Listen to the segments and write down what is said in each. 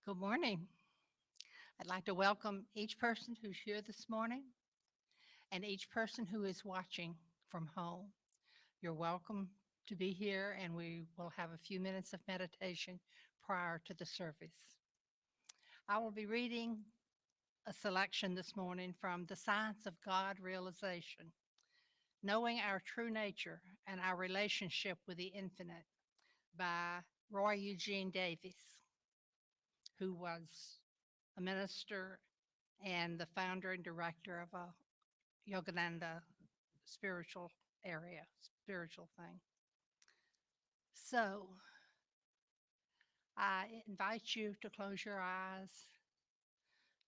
Good morning. I'd like to welcome each person who's here this morning and each person who is watching from home. You're welcome to be here, and we will have a few minutes of meditation prior to the service. I will be reading a selection this morning from The Science of God Realization, Knowing Our True Nature and Our Relationship with the Infinite by Roy Eugene Davies, who was a minister and the founder and director of a Yogananda spiritual area, spiritual thing. So I invite you to close your eyes,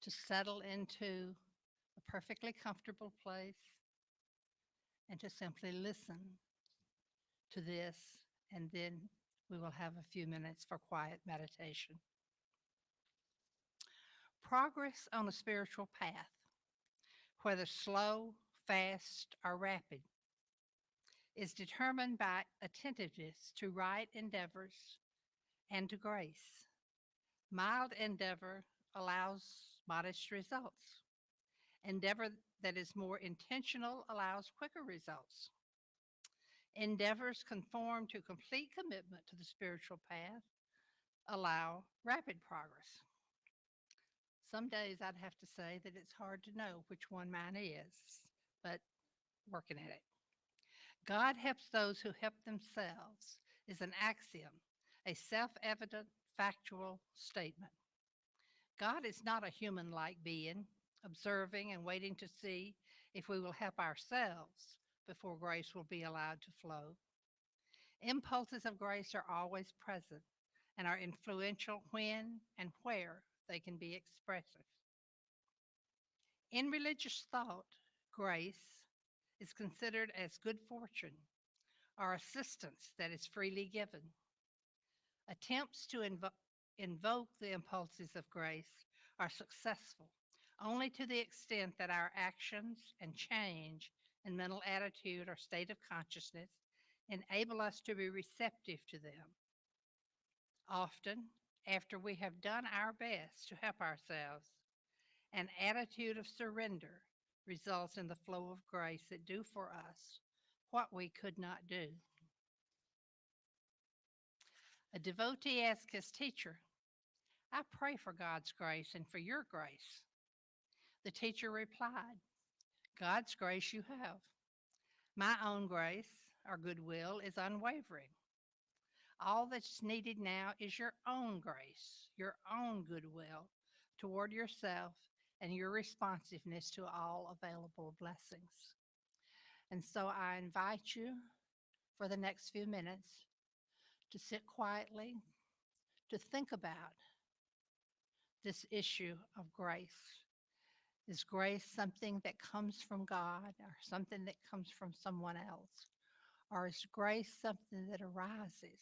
to settle into a perfectly comfortable place, and to simply listen to this, and then we will have a few minutes for quiet meditation. Progress on a spiritual path, whether slow, fast, or rapid, is determined by attentiveness to right endeavors and to grace. Mild endeavor allows modest results. Endeavor that is more intentional allows quicker results. Endeavors conform to complete commitment to the spiritual path allow rapid progress. Some days I'd have to say that it's hard to know which one mine is, but working at it. God helps those who help themselves is an axiom, a self evident factual statement. God is not a human like being, observing and waiting to see if we will help ourselves before grace will be allowed to flow. Impulses of grace are always present and are influential when and where they can be expressive. In religious thought, grace is considered as good fortune or assistance that is freely given. Attempts to invoke the impulses of grace are successful only to the extent that our actions and change in mental attitude or state of consciousness enable us to be receptive to them. Often, after we have done our best to help ourselves, an attitude of surrender results in the flow of grace that do for us what we could not do. A devotee asked his teacher, I pray for God's grace and for your grace. The teacher replied, God's grace you have. My own grace or goodwill is unwavering. All that's needed now is your own grace, your own goodwill toward yourself, and your responsiveness to all available blessings. And so I invite you for the next few minutes to sit quietly, to think about this issue of grace. Is grace something that comes from God or something that comes from someone else? Or is grace something that arises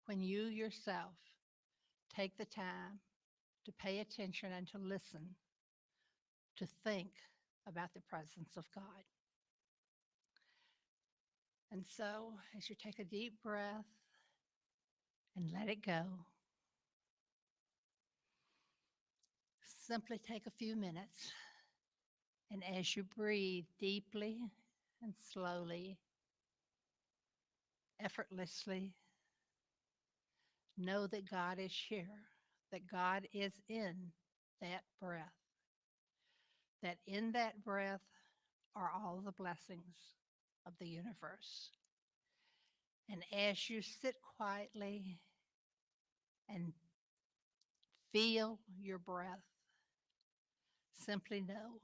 when you yourself take the time to pay attention and to listen, to think about the presence of God? And so, as you take a deep breath and let it go, simply take a few minutes. And as you breathe deeply and slowly, effortlessly, know that God is here, that God is in that breath, that in that breath are all the blessings of the universe. And as you sit quietly and feel your breath, simply know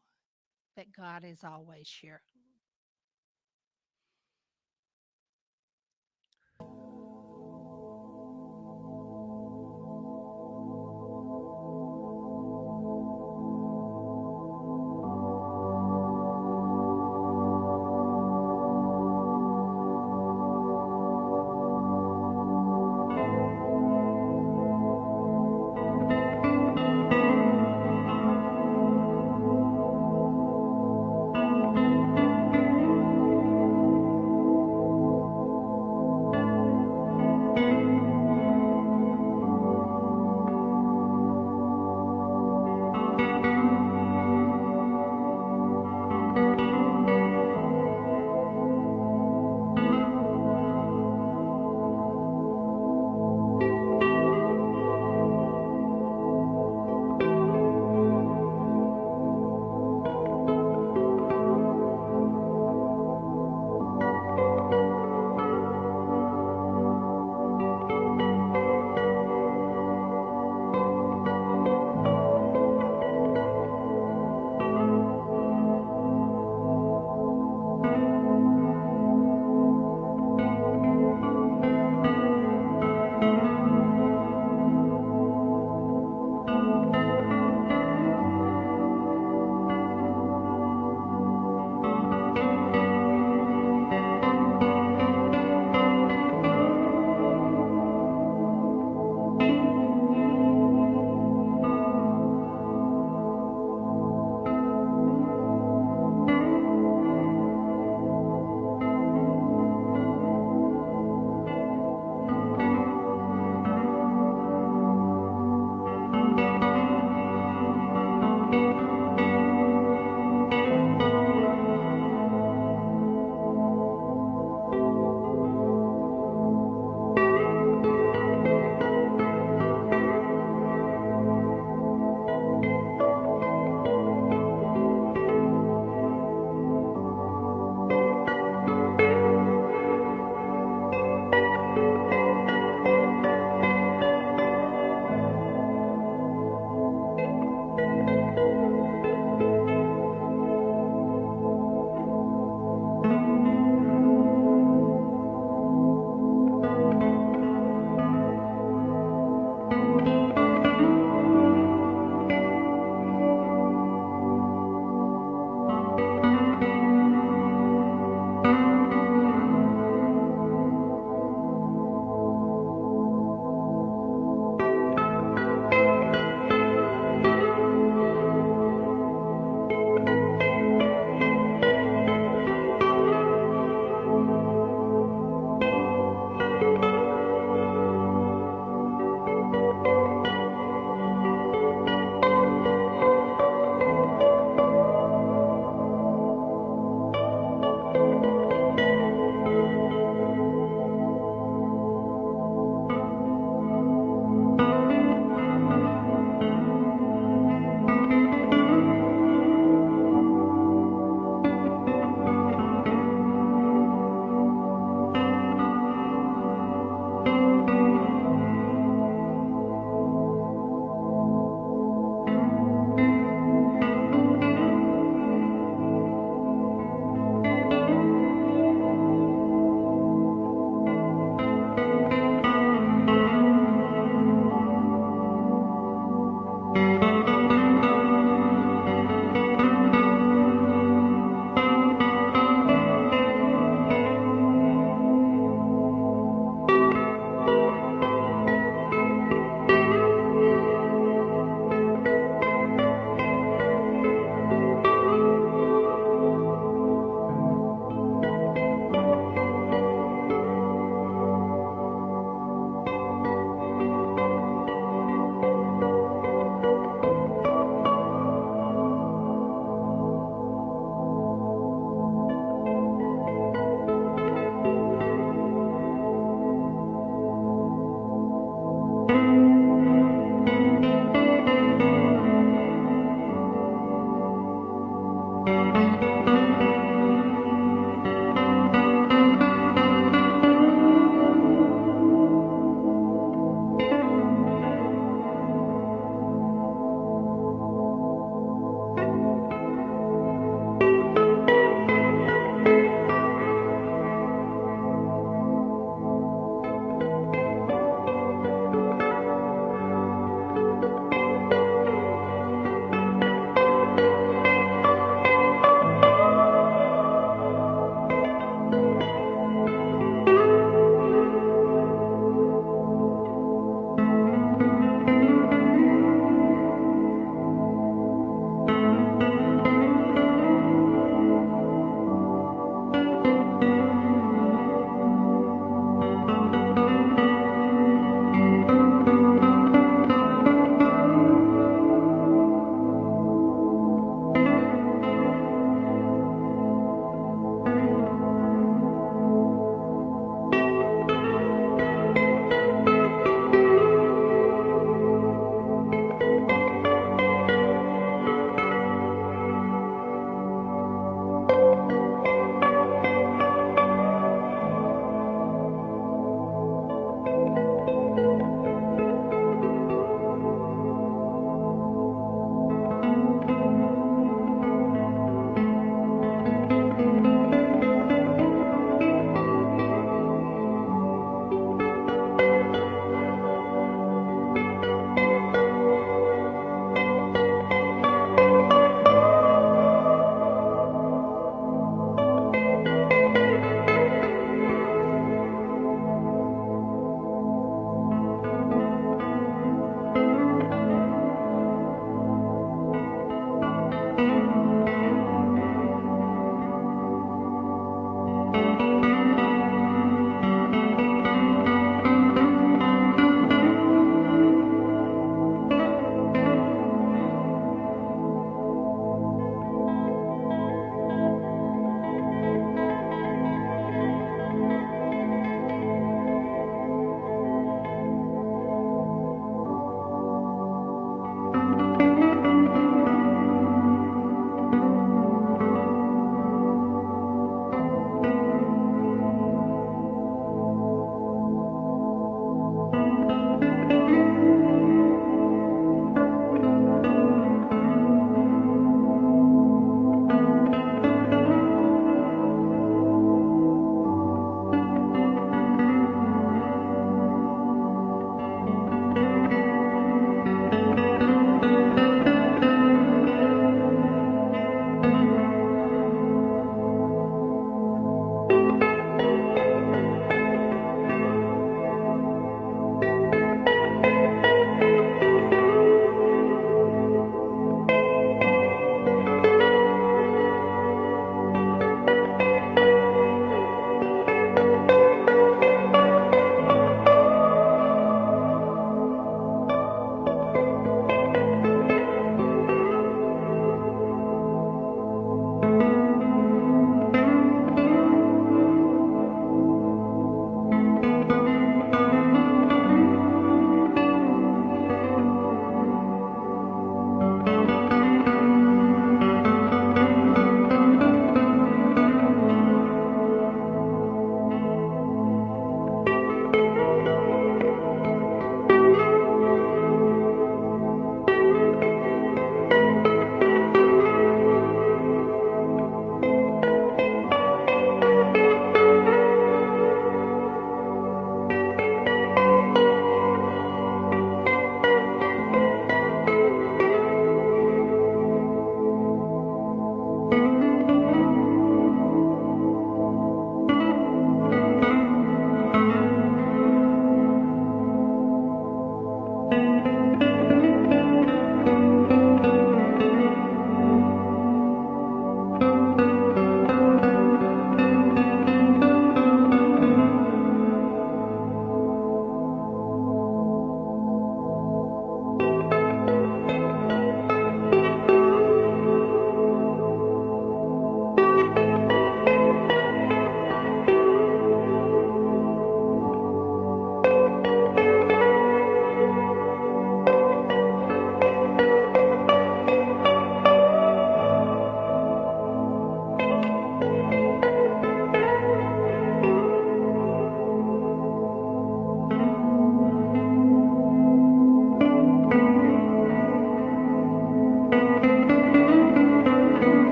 that God is always here.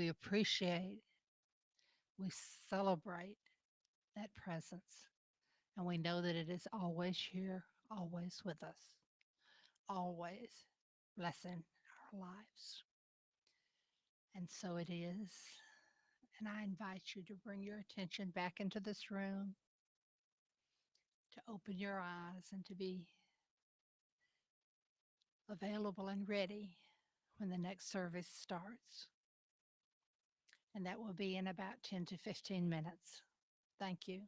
We appreciate, we celebrate that presence, and we know that it is always here, always with us, always blessing our lives. And so it is. And I invite you to bring your attention back into this room, to open your eyes, and to be available and ready when the next service starts. And that will be in about 10 to 15 minutes. Thank you.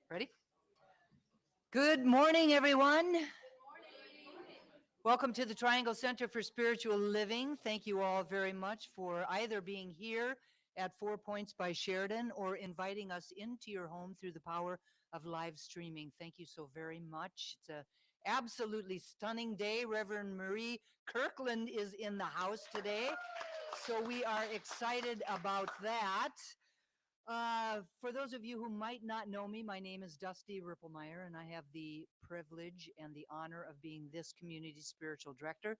Ready? Good morning, everyone. Welcome to the Triangle Center for Spiritual Living. Thank you all very much for either being here at 4 Points by Sheridan or inviting us into your home through the power of live streaming. Thank you so very much. It's a absolutely stunning day. Reverend Marie Kirkland is in the house today, so we are excited about that. For those of you who might not know me, my name is Dusty Ripplemeyer, and I have the privilege and the honor of being this community's spiritual director.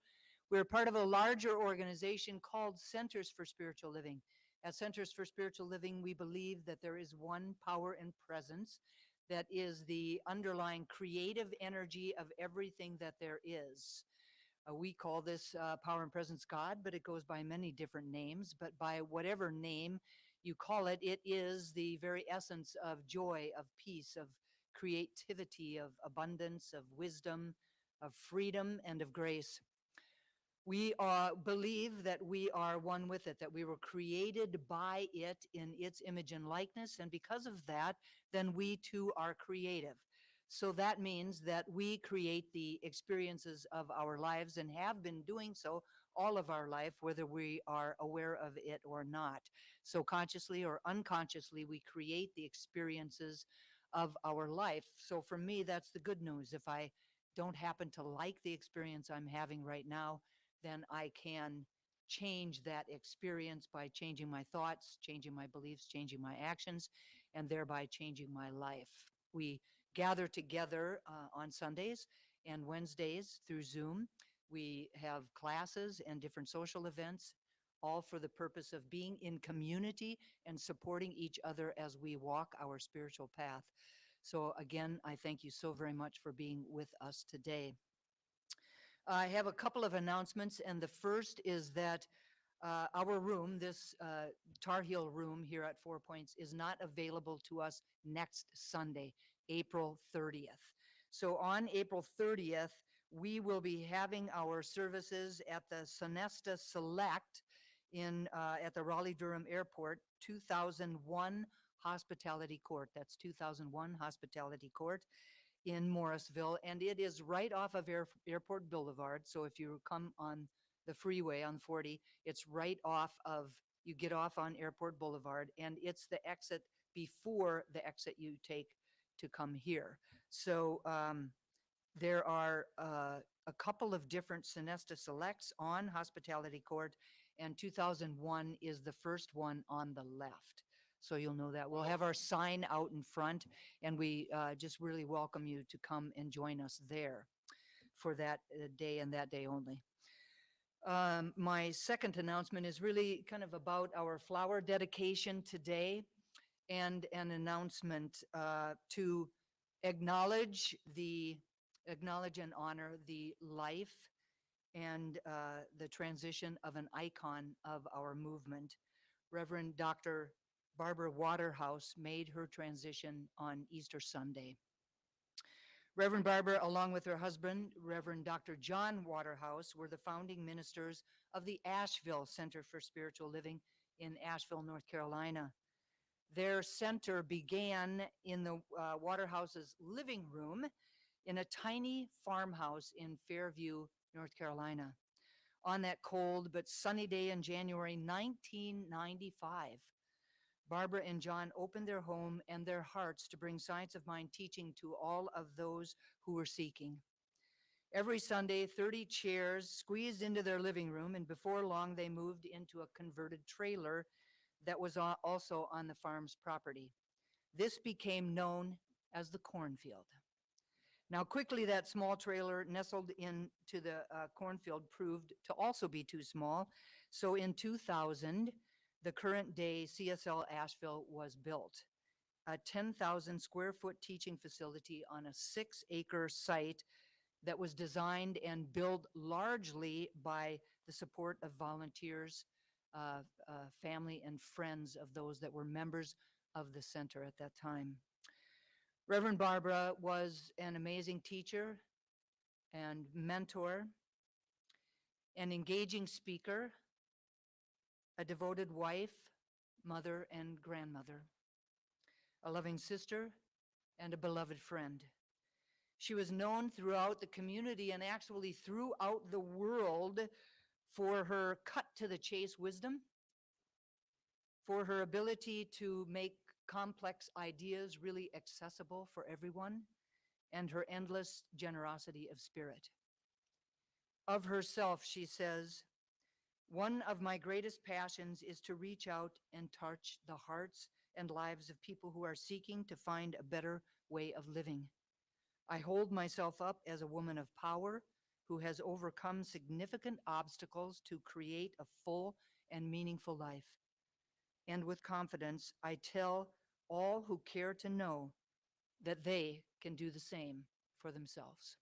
We're part of a larger organization called Centers for Spiritual Living. At Centers for Spiritual Living, we believe that there is one power and presence that is the underlying creative energy of everything that there is. We call this power and presence God, but it goes by many different names. But by whatever name you call it, it is the very essence of joy, of peace, of creativity, of abundance, of wisdom, of freedom, and of grace. We believe that we are one with it, that we were created by it in its image and likeness. And because of that, then we too are creative. So that means that we create the experiences of our lives and have been doing so all of our life, whether we are aware of it or not. So consciously or unconsciously, we create the experiences of our life. So for me, that's the good news. If I don't happen to like the experience I'm having right now, then I can change that experience by changing my thoughts, changing my beliefs, changing my actions, and thereby changing my life. We gather together on Sundays and Wednesdays through Zoom. We have classes and different social events, all for the purpose of being in community and supporting each other as we walk our spiritual path. So again, I thank you so very much for being with us today. I have a couple of announcements, and the first is that our room, this Tar Heel room here at 4 Points, is not available to us next Sunday, April 30th. So on April 30th, we will be having our services at the Sonesta Select in at the Raleigh-Durham Airport, 2001 Hospitality Court. That's 2001 Hospitality Court in Morrisville, and it is right off of Airport Boulevard. So if you come on the freeway on 40, it's right off of, you get off on Airport Boulevard, and it's the exit before the exit you take to come here. So there are a couple of different Sonesta Selects on Hospitality Court, and 2001 is the first one on the left. So you'll know that. We'll have our sign out in front, and we just really welcome you to come and join us there for that day and that day only. My second announcement is really kind of about our flower dedication today, and an announcement to acknowledge and honor the life and the transition of an icon of our movement. Reverend Dr. Barbara Waterhouse made her transition on Easter Sunday. Reverend Barbara, along with her husband, Reverend Dr. John Waterhouse, were the founding ministers of the Asheville Center for Spiritual Living in Asheville, North Carolina. Their center began in the Waterhouse's living room in a tiny farmhouse in Fairview, North Carolina. On that cold but sunny day in January 1995, Barbara and John opened their home and their hearts to bring Science of Mind teaching to all of those who were seeking. Every Sunday, 30 chairs squeezed into their living room, and before long, they moved into a converted trailer that was also on the farm's property. This became known as the cornfield. Now, quickly, that small trailer nestled into the cornfield proved to also be too small. So in 2000, the current day CSL Asheville was built, a 10,000 square foot teaching facility on a 6-acre site that was designed and built largely by the support of volunteers, family, and friends of those that were members of the center at that time. Reverend Barbara was an amazing teacher and mentor, an engaging speaker, a devoted wife, mother, and grandmother, a loving sister, and a beloved friend. She was known throughout the community and actually throughout the world for her cut-to-the-chase wisdom, for her ability to make complex ideas really accessible for everyone, and her endless generosity of spirit. Of herself, she says, "One of my greatest passions is to reach out and touch the hearts and lives of people who are seeking to find a better way of living. I hold myself up as a woman of power who has overcome significant obstacles to create a full and meaningful life. And with confidence, I tell all who care to know that they can do the same for themselves."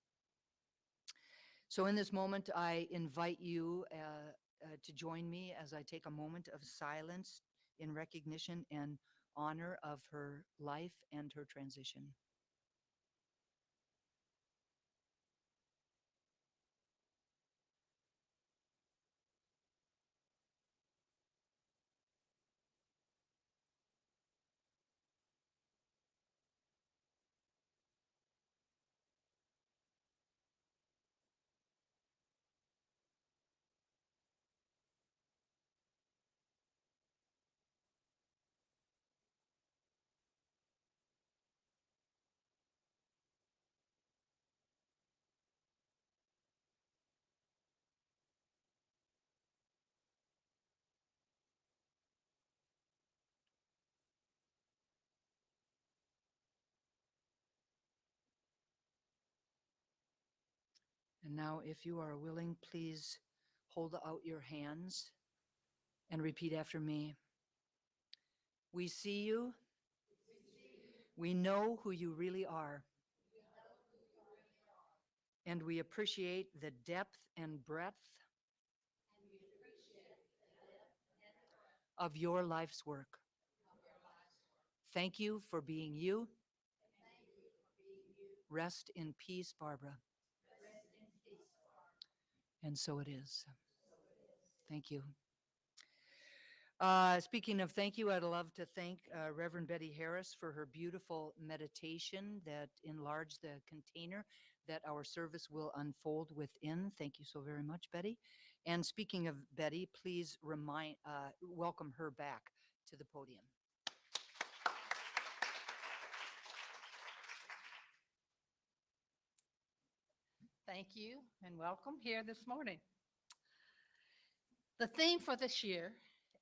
So in this moment, I invite you to join me as I take a moment of silence in recognition and honor of her life and her transition. And now, if you are willing, please hold out your hands and repeat after me. We see you. We know who you really are. And we appreciate the depth and breadth of your life's work. Thank you for being you. Rest in peace, Barbara. And so it is. Thank you. Speaking of thank you, I'd love to thank Reverend Betty Harris for her beautiful meditation that enlarged the container that our service will unfold within. Thank you so very much, Betty. And speaking of Betty, please welcome her back to the podium. Thank you and welcome here this morning. The theme for this year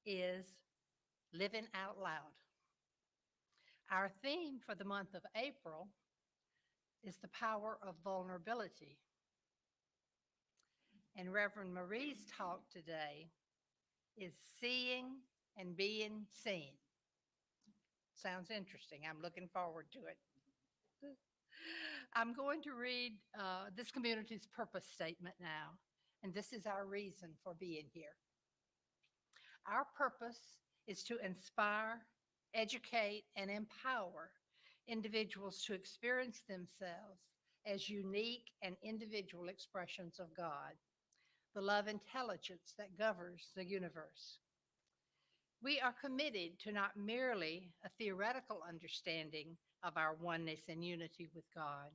is Living Out Loud. Our theme for the month of April is the power of vulnerability. And Reverend Marie's talk today is seeing and being seen. Sounds interesting. I'm looking forward to it. I'm going to read this community's purpose statement now, and this is our reason for being here. Our purpose is to inspire, educate, and empower individuals to experience themselves as unique and individual expressions of God, the love intelligence that governs the universe. We are committed to not merely a theoretical understanding of our oneness and unity with God,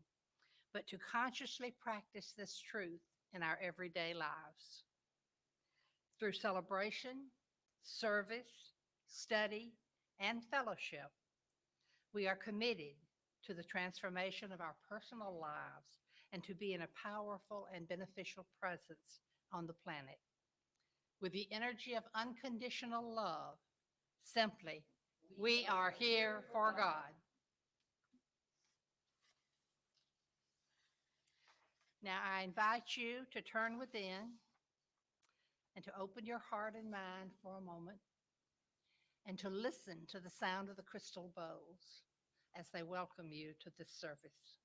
but to consciously practice this truth in our everyday lives. Through celebration, service, study, and fellowship, we are committed to the transformation of our personal lives and to being a powerful and beneficial presence on the planet. With the energy of unconditional love, simply, we are here for God. Now, I invite you to turn within and to open your heart and mind for a moment and to listen to the sound of the crystal bowls as they welcome you to this service.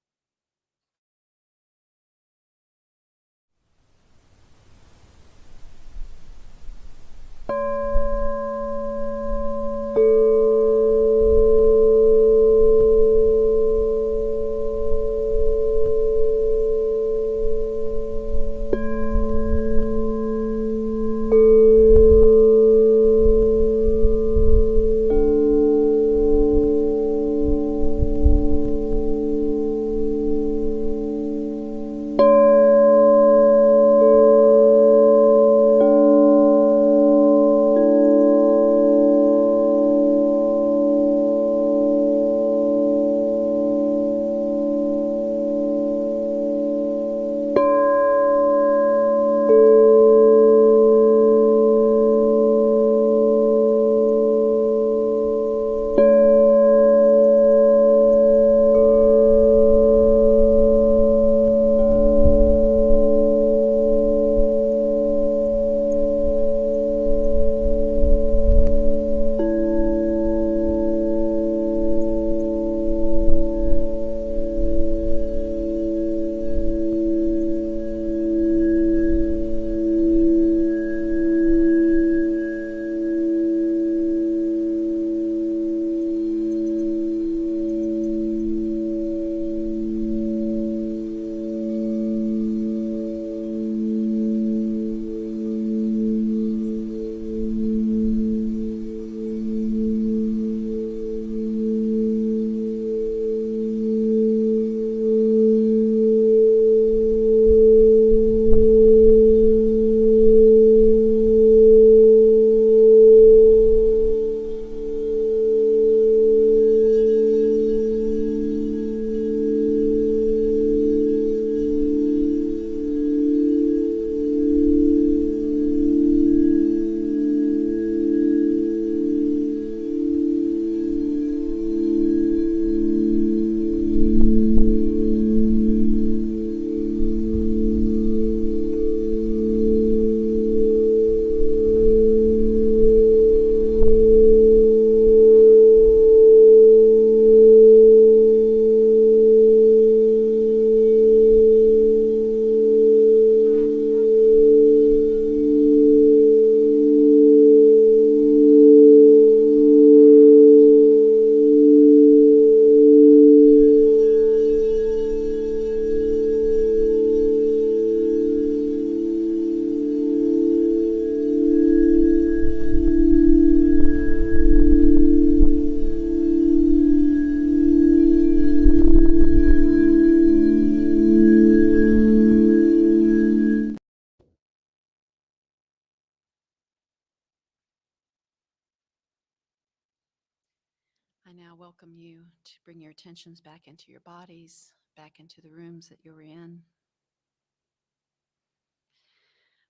I now welcome you to bring your attentions back into your bodies, back into the rooms that you're in.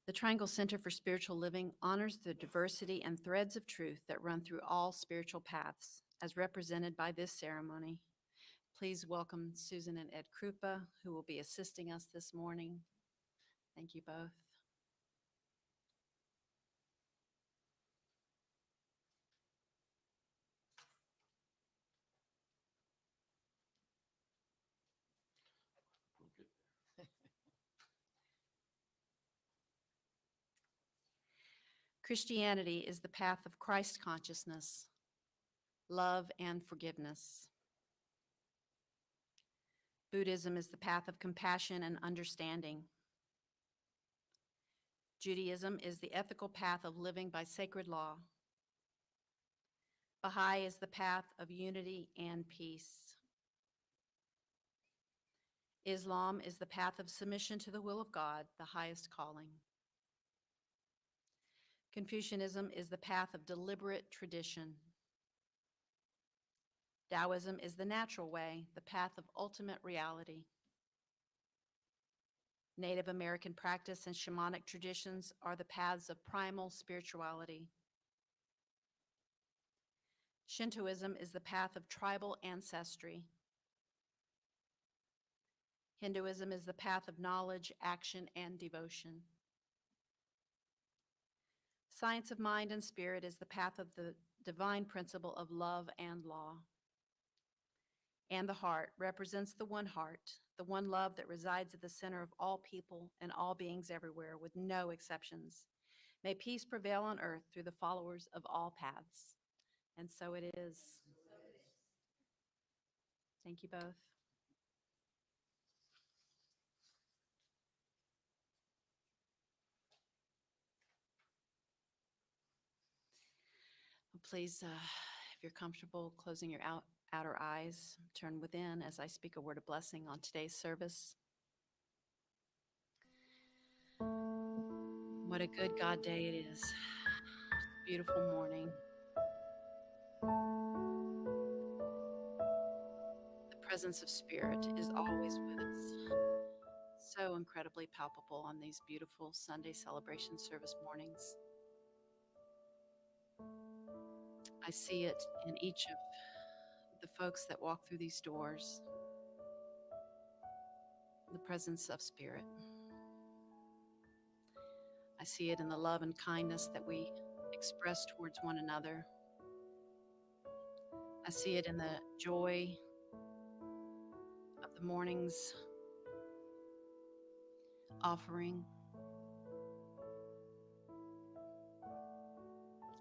The Triangle Center for Spiritual Living honors the diversity and threads of truth that run through all spiritual paths, as represented by this ceremony. Please welcome Susan and Ed Krupa, who will be assisting us this morning. Thank you both. Christianity is the path of Christ consciousness, love, and forgiveness. Buddhism is the path of compassion and understanding. Judaism is the ethical path of living by sacred law. Baha'i is the path of unity and peace. Islam is the path of submission to the will of God, the highest calling. Confucianism is the path of deliberate tradition. Taoism is the natural way, the path of ultimate reality. Native American practice and shamanic traditions are the paths of primal spirituality. Shintoism is the path of tribal ancestry. Hinduism is the path of knowledge, action, and devotion. Science of mind and spirit is the path of the divine principle of love and law. And the heart represents the one heart, the one love that resides at the center of all people and all beings everywhere, with no exceptions. May peace prevail on earth through the followers of all paths. And so it is. Thank you both. Please, if you're comfortable closing your outer eyes, turn within as I speak a word of blessing on today's service. What a good God day it is. It's a beautiful morning. The presence of Spirit is always with us. So incredibly palpable on these beautiful Sunday celebration service mornings. I see it in each of the folks that walk through these doors. The presence of Spirit. I see it in the love and kindness that we express towards one another. I see it in the joy of the morning's offering.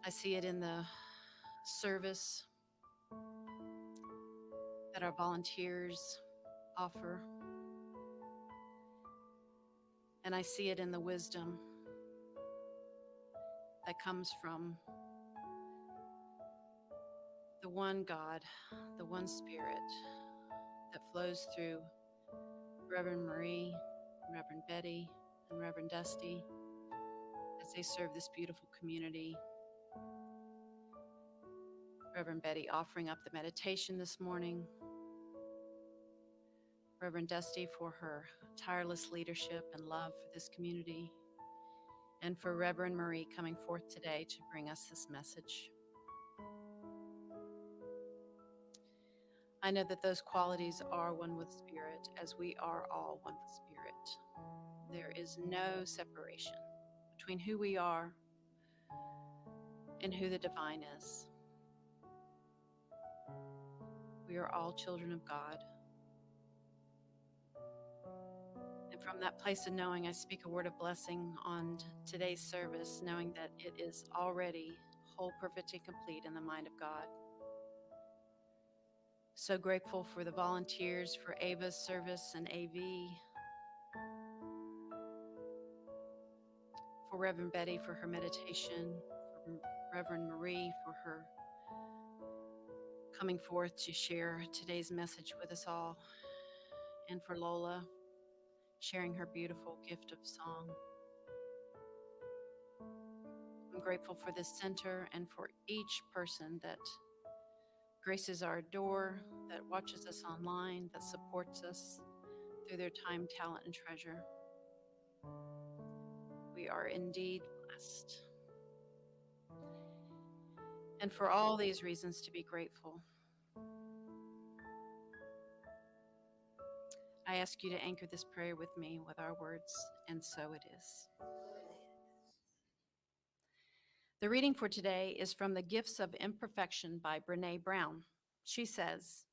I see it in the service that our volunteers offer. And I see it in the wisdom that comes from the one God, the one Spirit that flows through Reverend Marie, Reverend Betty, and Reverend Dusty as they serve this beautiful community. Reverend Betty offering up the meditation this morning. Reverend Dusty for her tireless leadership and love for this community. And for Reverend Marie coming forth today to bring us this message. I know that those qualities are one with Spirit, as we are all one with Spirit. There is no separation between who we are and who the divine is. We are all children of God. And from that place of knowing, I speak a word of blessing on today's service, knowing that it is already whole, perfect, and complete in the mind of God. So grateful for the volunteers for Ava's service and AV, for Reverend Betty for her meditation, for Reverend Marie for her coming forth to share today's message with us all, and for Lola sharing her beautiful gift of song. I'm grateful for this center and for each person that Grace is our door that watches us online, that supports us through their time, talent, and treasure. We are indeed blessed. And for all these reasons to be grateful, I ask you to anchor this prayer with me with our words, and so it is. The reading for today is from The Gifts of Imperfection by Brené Brown. She says,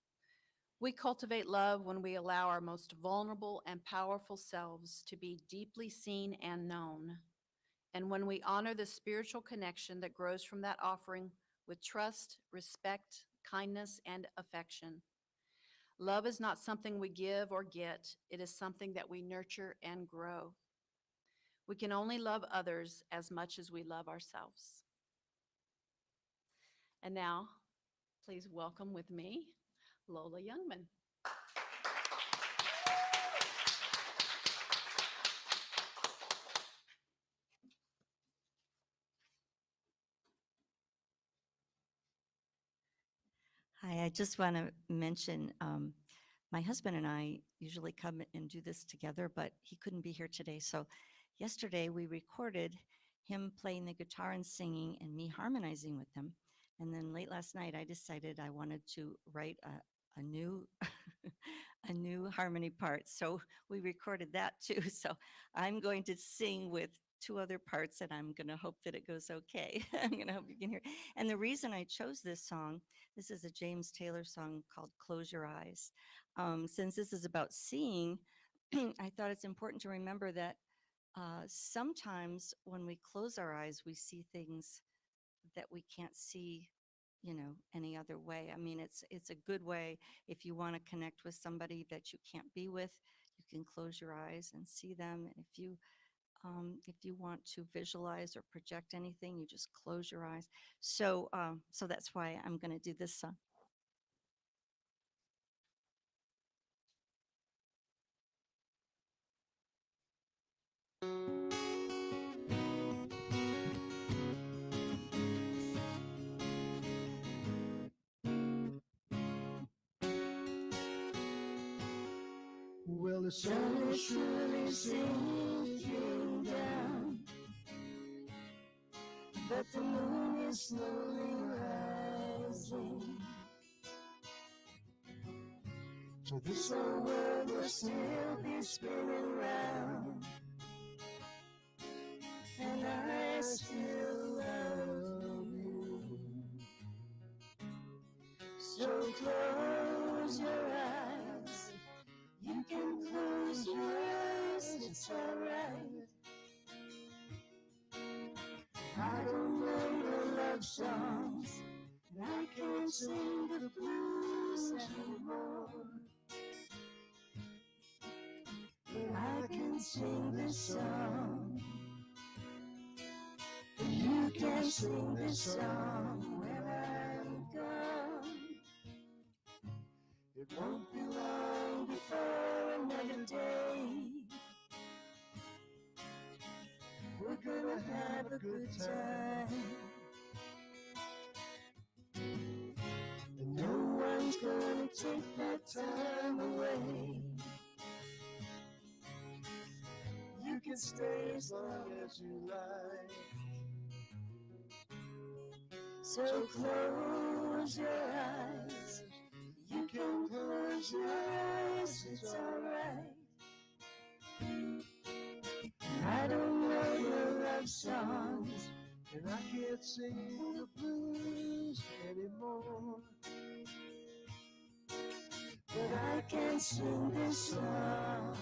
"We cultivate love when we allow our most vulnerable and powerful selves to be deeply seen and known, and when we honor the spiritual connection that grows from that offering with trust, respect, kindness, and affection. Love is not something we give or get, it is something that we nurture and grow. We can only love others as much as we love ourselves." And now, please welcome with me, Lola Youngman. Hi, I just want to mention my husband and I usually come and do this together, but he couldn't be here today. So yesterday we recorded him playing the guitar and singing and me harmonizing with him. And then late last night I decided I wanted to write a new a new harmony part. So we recorded that too. So I'm going to sing with two other parts and I'm going to hope that it goes okay. I'm going to hope you can hear. And the reason I chose this song, this is a James Taylor song called Close Your Eyes. Since this is about seeing, I thought it's important to remember that sometimes when we close our eyes, we see things that we can't see, any other way. I mean, it's a good way if you want to connect with somebody that you can't be with, you can close your eyes and see them. And if you want to visualize or project anything, you just close your eyes. So that's why I'm going to do this song. Well, the sun is surely sinking down, but the moon is slowly rising. So this whole world will still be spinning round, and I still love you. So close your eyes. You can close your eyes, it's alright. I don't know the love songs, and I can't sing the blues anymore. But I can sing this song. You can sing this song when I'm gone. It won't be long before another day. We're gonna have a good time, and no one's gonna take that time away. You can stay as long as you like. So close your eyes. You can close your eyes, it's alright. I don't know your love songs, and I can't sing the blues anymore. But I can sing this song.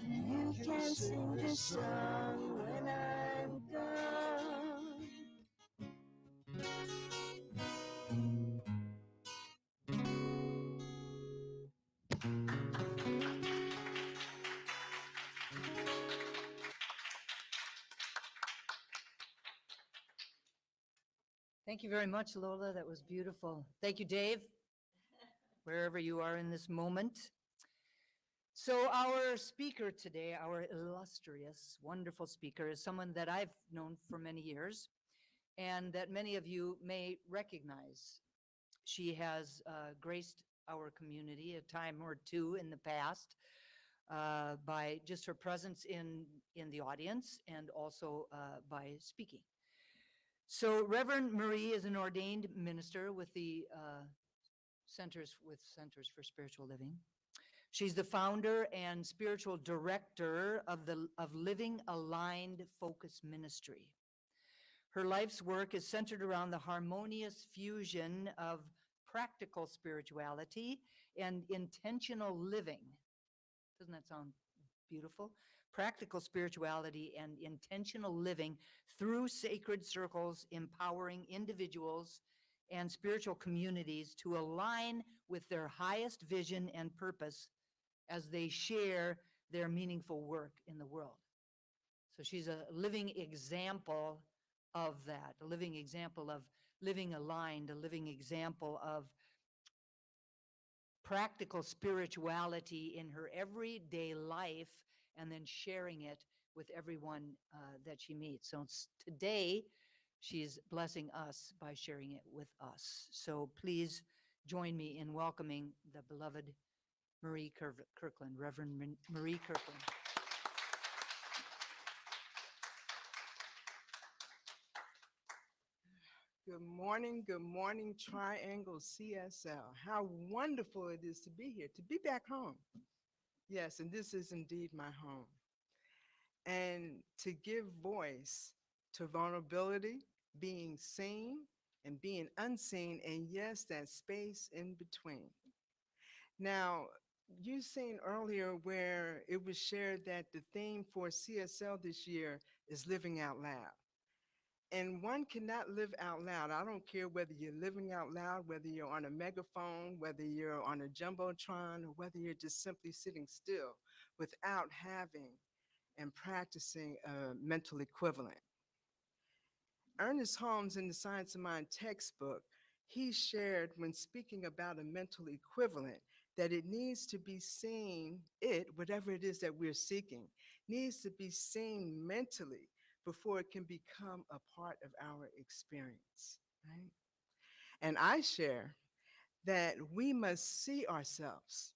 You can sing this song when I'm gone. Thank you very much, Lola. That was beautiful. Thank you, Dave, wherever you are in this moment. So our speaker today, our illustrious, wonderful speaker, is someone that I've known for many years. and that many of you may recognize. She has graced our community a time or two in the past by just her presence in the audience and also by speaking. So Reverend Marie is an ordained minister with the Centers for Spiritual Living. She's the founder and spiritual director of Living Aligned Focus Ministry. Her life's work is centered around the harmonious fusion of practical spirituality and intentional living. Doesn't that sound beautiful? Practical spirituality and intentional living through sacred circles, empowering individuals and spiritual communities to align with their highest vision and purpose as they share their meaningful work in the world. So she's a living example of that, a living example of living aligned, a living example of practical spirituality in her everyday life and then sharing it with everyone that she meets. So today, she's blessing us by sharing it with us. So please join me in welcoming the beloved Marie Kirkland, Reverend Marie Kirkland. Good morning, Triangle CSL. How wonderful it is to be here, to be back home. Yes, and this is indeed my home. And to give voice to vulnerability, being seen and being unseen, and yes, that space in between. Now, you seen earlier where it was shared that the theme for CSL this year is living out loud. And one cannot live out loud. I don't care whether you're living out loud, whether you're on a megaphone, whether you're on a jumbotron, or whether you're just simply sitting still without having and practicing a mental equivalent. Ernest Holmes, in the Science of Mind textbook, he shared when speaking about a mental equivalent that it needs to be seen, whatever it is that we're seeking, needs to be seen mentally before it can become a part of our experience, right? And I share that we must see ourselves.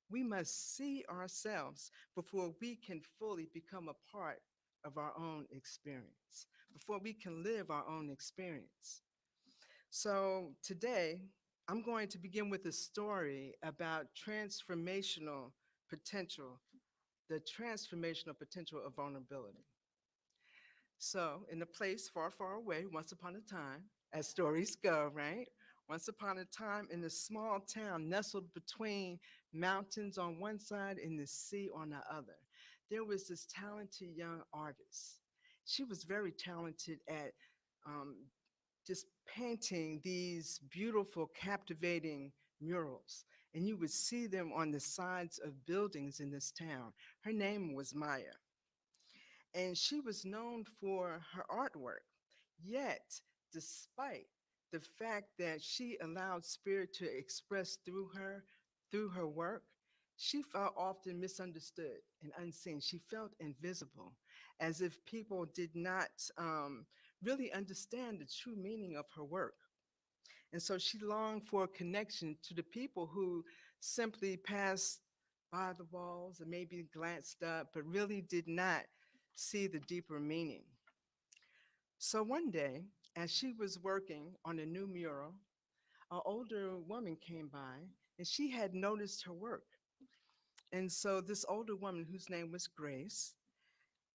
We must see ourselves before we can fully become a part of our own experience, before we can live our own experience. So today, I'm going to begin with a story about transformational potential, the transformational potential of vulnerability. So in a place far, far away, once upon a time, as stories go, right? Once upon a time in a small town nestled between mountains on one side and the sea on the other, there was this talented young artist. She was very talented at just painting these beautiful, captivating murals. And you would see them on the sides of buildings in this town. Her name was Maya. And she was known for her artwork. Yet, despite the fact that she allowed spirit to express through her work, she felt often misunderstood and unseen. She felt invisible, as if people did not really understand the true meaning of her work. And so she longed for a connection to the people who simply passed by the walls and maybe glanced up, but really did not see the deeper meaning. So one day, as she was working on a new mural, an older woman came by and she had noticed her work. And so this older woman, whose name was Grace,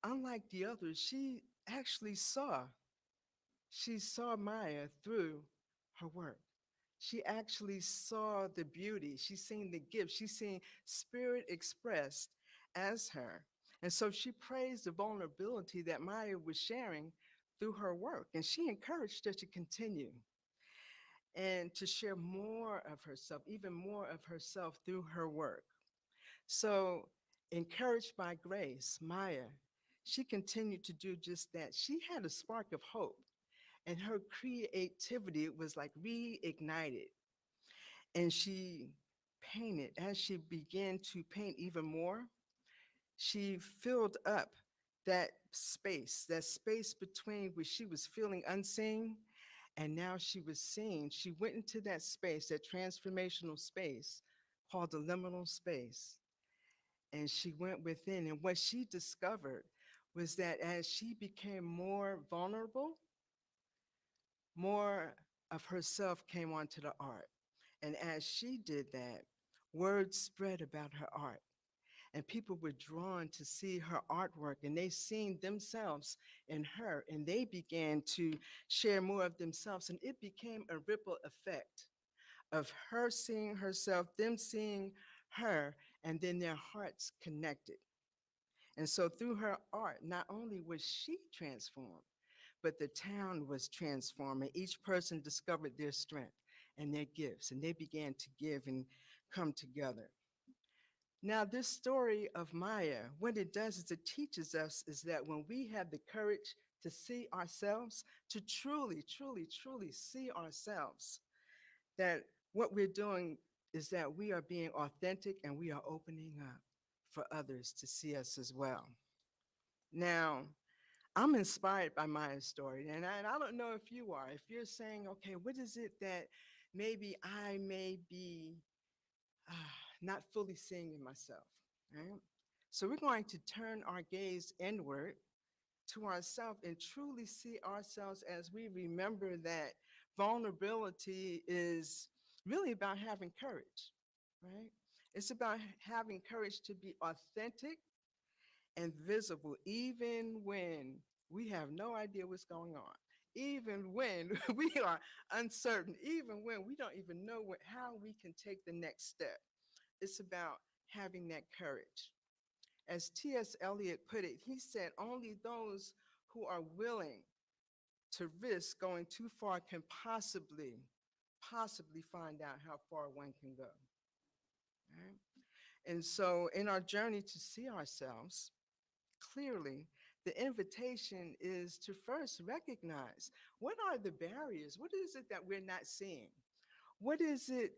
unlike the others, she saw Maya through her work. She actually saw the beauty. She seen the gift. She seen spirit expressed as her. And so she praised the vulnerability that Maya was sharing through her work. And she encouraged her to continue and to share more of herself, even more of herself through her work. So, encouraged by Grace, Maya, she continued to do just that. She had a spark of hope, and her creativity was like reignited. And she painted. As she began to paint even more, she filled up that space between where she was feeling unseen and now she was seen. She went into that space, that transformational space called the liminal space, and she went within. And what she discovered was that as she became more vulnerable, more of herself came onto the art. And as she did that, word spread about her art. And people were drawn to see her artwork, and they seen themselves in her, and they began to share more of themselves. And it became a ripple effect of her seeing herself, them seeing her, and then their hearts connected. And so through her art, not only was she transformed, but the town was transformed, and each person discovered their strength and their gifts, and they began to give and come together. Now, this story of Maya, what it does is it teaches us is that when we have the courage to see ourselves, to truly, truly, truly see ourselves, that what we're doing is that we are being authentic and we are opening up for others to see us as well. Now, I'm inspired by Maya's story, and I don't know if you are. If you're saying, okay, what is it that maybe I may be not fully seeing in myself, right? So we're going to turn our gaze inward to ourselves and truly see ourselves as we remember that vulnerability is really about having courage, right? It's about having courage to be authentic and visible, even when we have no idea what's going on, even when we are uncertain, even when we don't even know how we can take the next step. It's about having that courage. As T.S. Eliot put it, he said, only those who are willing to risk going too far can possibly find out how far one can go. Right? And so in our journey to see ourselves clearly, the invitation is to first recognize what are the barriers? What is it that we're not seeing? What is it?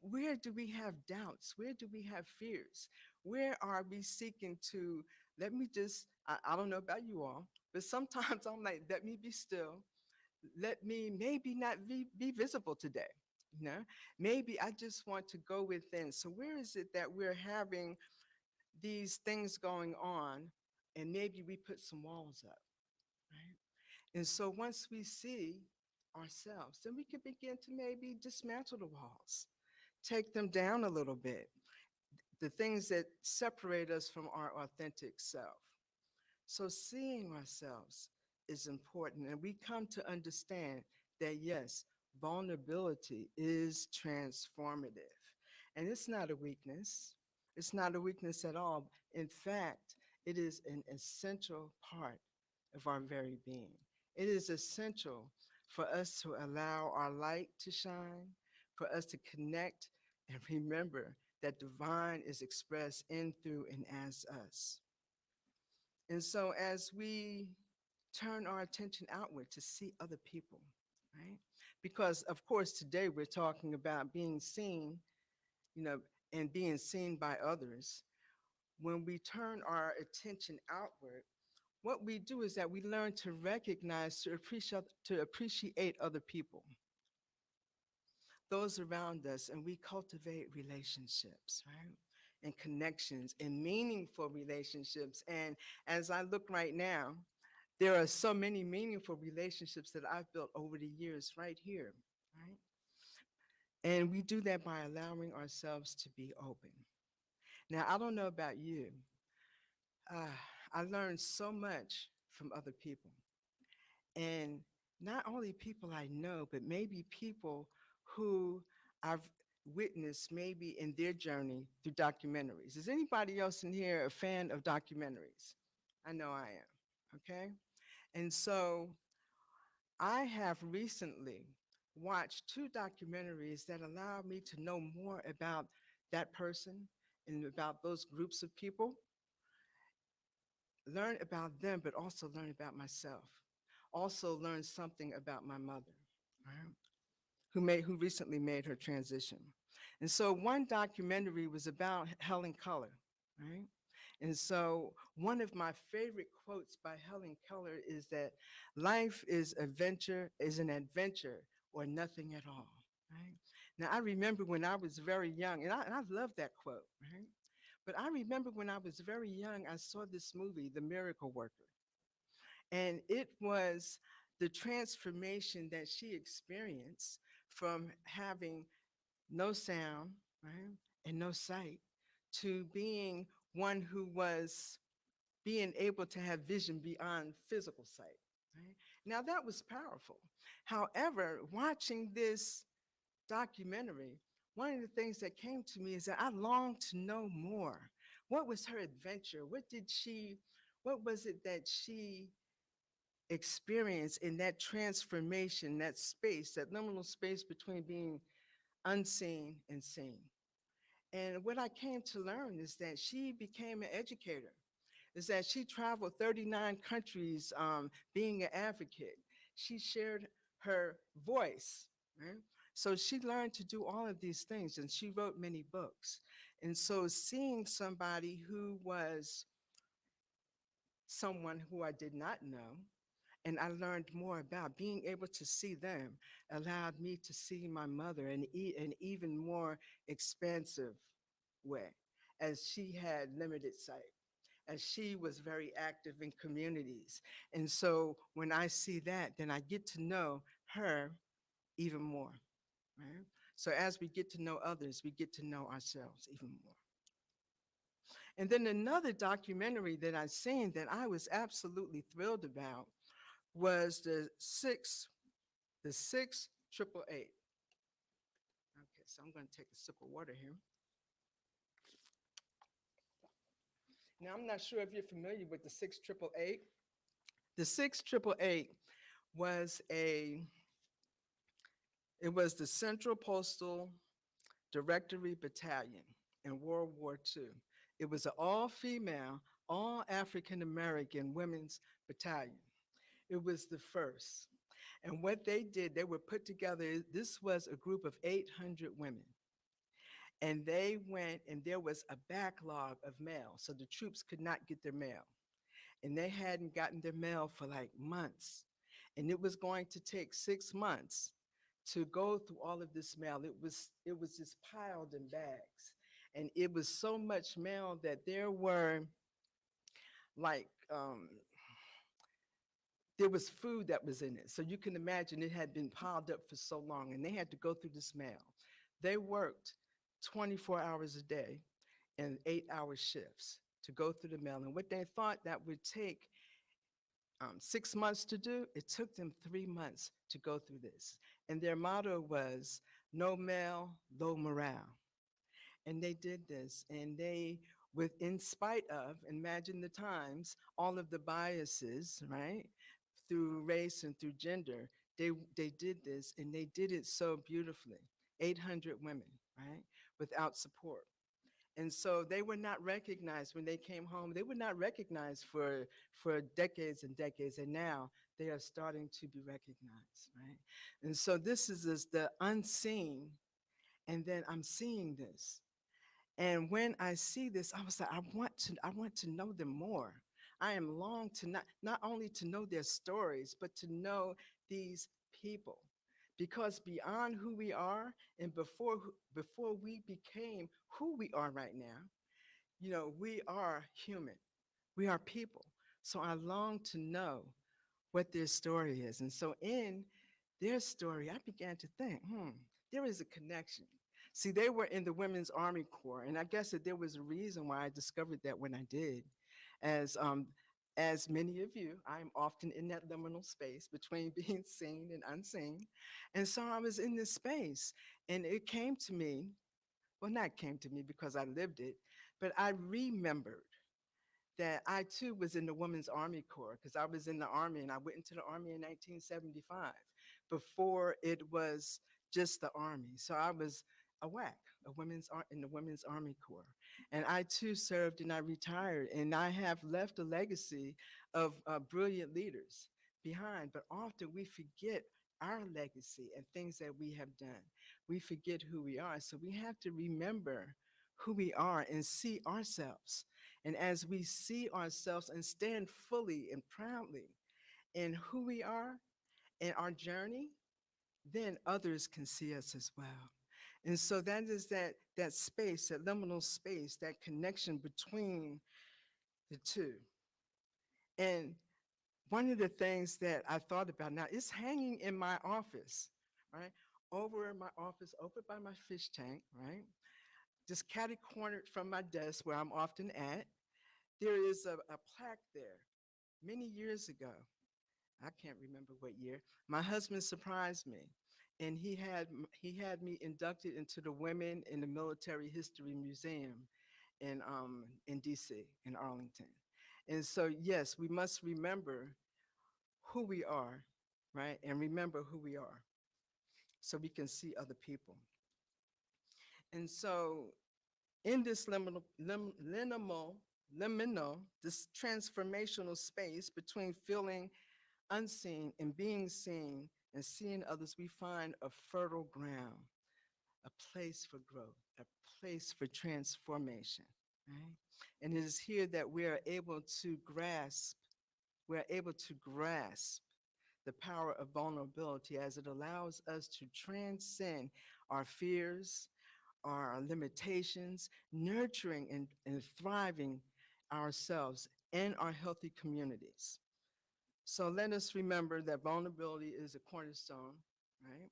Where do we have doubts? Where do we have fears? Where are we seeking to, let me just, I don't know about you all, but sometimes I'm like, let me be still. Let me maybe not be visible today. You know, maybe I just want to go within. So where is it that we're having these things going on and maybe we put some walls up, right? And so once we see ourselves, then we can begin to maybe dismantle the walls, take them down a little bit, the things that separate us from our authentic self. So seeing ourselves is important, and we come to understand that yes, vulnerability is transformative. And it's not a weakness. It's not a weakness at all. In fact, it is an essential part of our very being. It is essential for us to allow our light to shine, for us to connect and remember that divine is expressed in, through, and as us. And so as we turn our attention outward to see other people, right? Because of course today we're talking about being seen, you know, and being seen by others. When we turn our attention outward, what we do is that we learn to recognize, to appreciate other people, those around us, and we cultivate relationships, right? And connections and meaningful relationships. And as I look right now, there are so many meaningful relationships that I've built over the years right here, right? And we do that by allowing ourselves to be open. Now, I don't know about you. Uh, I learned so much from other people. And not only people I know, but maybe people who I've witnessed maybe in their journey through documentaries. Is anybody else in here a fan of documentaries? I know I am, okay? And so I have recently watched two documentaries that allowed me to know more about that person and about those groups of people, learn about them, but also learn about myself. Also learn something about my mother, right? Who recently made her transition. And so one documentary was about Helen Keller, right? And so one of my favorite quotes by Helen Keller is that life is an adventure or nothing at all. Right? Now I remember when I was very young, and I love that quote, right? But I remember when I was very young, I saw this movie, The Miracle Worker. And it was the transformation that she experienced from having no sound, right, and no sight to being one who was being able to have vision beyond physical sight. Right? Now that was powerful. However, watching this documentary, one of the things that came to me is that I longed to know more. What was her adventure? What was it that she experienced in that transformation, that space, that liminal space between being unseen and seen? And what I came to learn is that she became an educator, is that she traveled 39 countries being an advocate. She shared her voice, right? So she learned to do all of these things and she wrote many books. And so seeing somebody who was someone who I did not know, and I learned more about being able to see them allowed me to see my mother in an even more expansive way, as she had limited sight, as she was very active in communities. And so when I see that, then I get to know her even more, right? So as we get to know others, we get to know ourselves even more. And then another documentary that I seen that I was absolutely thrilled about was the six triple eight. Okay, so I'm going to take a sip of water here. Now I'm not sure if you're familiar with the 6888. The 6888 was a it was the Central Postal Directory Battalion in World War II. It was an all-female, all African American women's battalion. It was the first. And what they did, they were put together, this was a group of 800 women. And they went, and there was a backlog of mail, so the troops could not get their mail. And they hadn't gotten their mail for like months. And it was going to take 6 months to go through all of this mail. It was just piled in bags. And it was so much mail that like um, there was food that was in it. So you can imagine it had been piled up for so long and they had to go through this mail. They worked 24 hours a day and 8-hour shifts to go through the mail. And what they thought that would take 6 months to do, it took them 3 months to go through this. And their motto was no mail, low morale. And they did this, and in spite of, imagine the times, all of the biases, right, through race and through gender, they did this, and they did it so beautifully. 800 women, right, without support. And so they were not recognized when they came home. They were not recognized for decades and decades, and now they are starting to be recognized, right? And so this is the unseen, and then I'm seeing this. And when I see this, I was like, I want to know them more. I am long to not only to know their stories, but to know these people. Because beyond who we are and before we became who we are right now, we are human. We are people. So I long to know what their story is. And so in their story, I began to think, there is a connection. See, they were in the Women's Army Corps, and I guess that there was a reason why I discovered that when I did. As as many of you, I'm often in that liminal space between being seen and unseen. And so I was in this space, and it came to me, well, not came to me because I lived it, but I remembered that I too was in the Women's Army Corps because I was in the Army and I went into the Army in 1975 before it was just the Army. So I was a WAC, in the Women's Army Corps. And I too served and I retired and I have left a legacy of brilliant leaders behind, but often we forget our legacy and things that we have done. We forget who we are. So we have to remember who we are and see ourselves And as we see ourselves and stand fully and proudly in who we are and our journey, then others can see us as well. And so that is that space, that liminal space, that connection between the two. And one of the things that I thought about now, it's hanging in my office, right? Over in my office, over by my fish tank, right? Just catty cornered from my desk where I'm often at, there is a plaque there. Many years ago, I can't remember what year, my husband surprised me. And he had me inducted into the Women in the Military History Museum in DC, in Arlington. And so, yes, we must remember who we are, right? And remember who we are so we can see other people. And so, in this liminal, this transformational space between feeling unseen and being seen and seeing others, we find a fertile ground, a place for growth, a place for transformation, right? And it is here that we're able to grasp the power of vulnerability as it allows us to transcend our fears, our limitations, nurturing and thriving ourselves and our healthy communities. So let us remember that vulnerability is a cornerstone, right,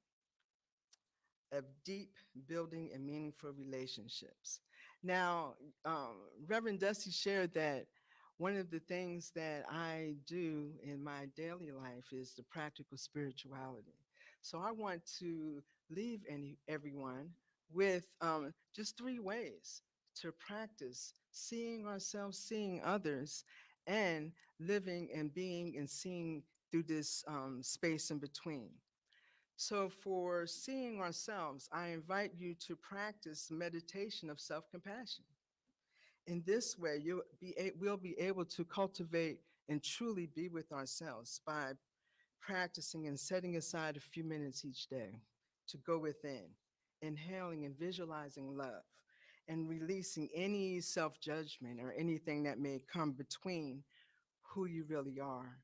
of deep building and meaningful relationships. Now, Reverend Dusty shared that one of the things that I do in my daily life is the practical spirituality. So I want to leave everyone with just 3 ways to practice seeing ourselves, seeing others, and living and being and seeing through this space in between. So, for seeing ourselves, I invite you to practice meditation of self compassion. In this way, we'll be able to cultivate and truly be with ourselves by practicing and setting aside a few minutes each day to go within, inhaling and visualizing love, and releasing any self judgment or anything that may come between who you really are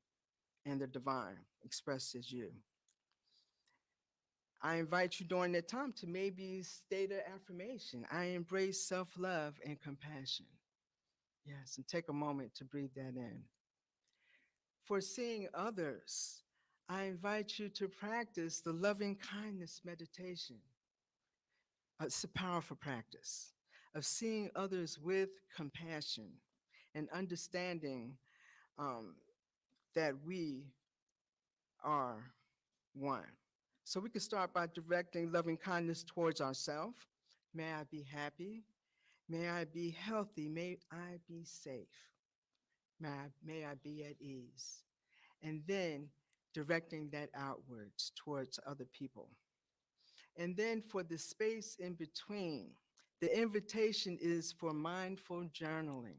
and the divine expressed as you. I invite you during that time to maybe state an affirmation. I embrace self love and compassion. Yes, and take a moment to breathe that in. For seeing others, I invite you to practice the loving kindness meditation. It's a powerful practice of seeing others with compassion and understanding um, that we are one. So we can start by directing loving kindness towards ourselves. May I be happy. May I be healthy. May I be safe. May I be at ease. And then directing that outwards towards other people. And then for the space in between, the invitation is for mindful journaling.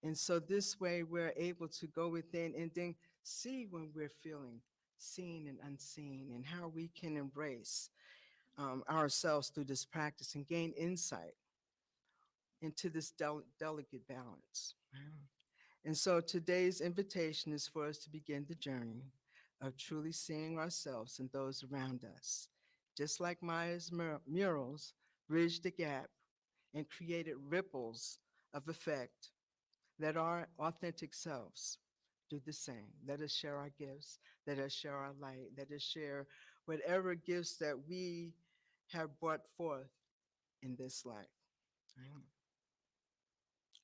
And so this way we're able to go within and then see when we're feeling seen and unseen and how we can embrace ourselves through this practice and gain insight into this delicate balance. Wow. And so today's invitation is for us to begin the journey of truly seeing ourselves and those around us. Just like Maya's murals bridged the gap and created ripples of effect, let our authentic selves do the same. Let us share our gifts. Let us share our light. Let us share whatever gifts that we have brought forth in this life. Right?